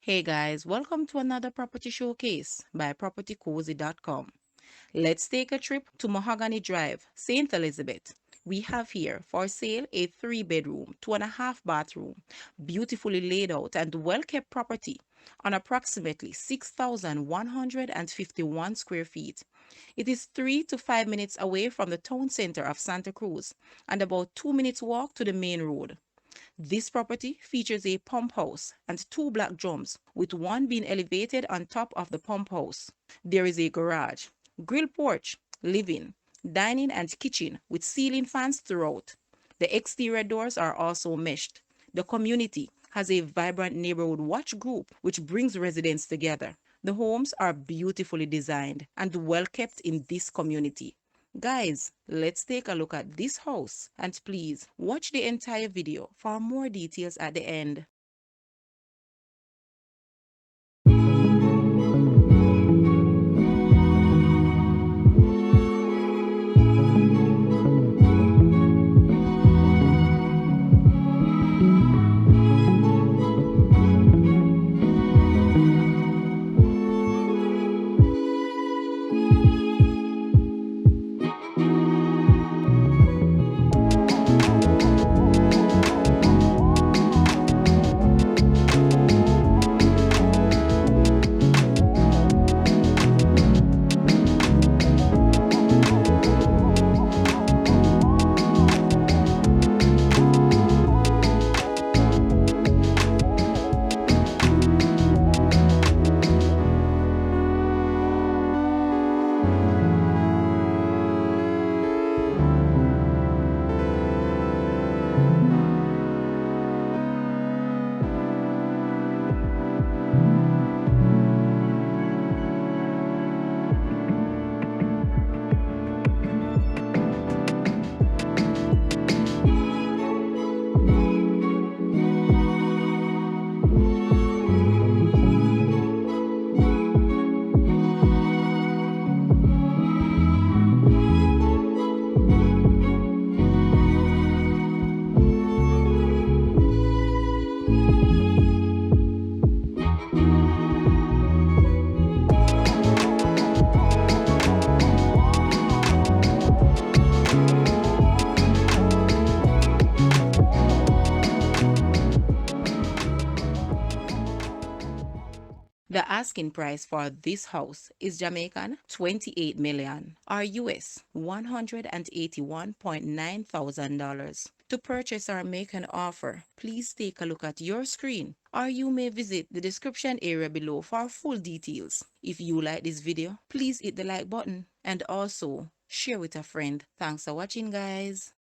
Hey guys, welcome to another property showcase by propertycozy.com. Let's take a trip to Mahogany Drive, St. Elizabeth. We have here for sale a 3-bedroom, 2.5 bathroom, beautifully laid out and well-kept property on approximately 6,151 square feet. It is 3 to 5 minutes away from the town center of Santa Cruz and about 2 minutes walk to the main road. This property features a pump house and two black drums, with one being elevated on top of the pump house. There is a garage, grill porch, living, dining, and kitchen with ceiling fans throughout. The exterior doors are also meshed. The community has a vibrant neighborhood watch group which brings residents together. The homes are beautifully designed and well kept in this community. Guys, let's take a look at this house and please watch the entire video for more details at the end. The asking price for this house is Jamaican 28 million or US $181.9 thousand. To purchase or make an offer, please take a look at your screen or you may visit the description area below for full details. If you like this video, please hit the like button and also share with a friend. Thanks for watching, guys.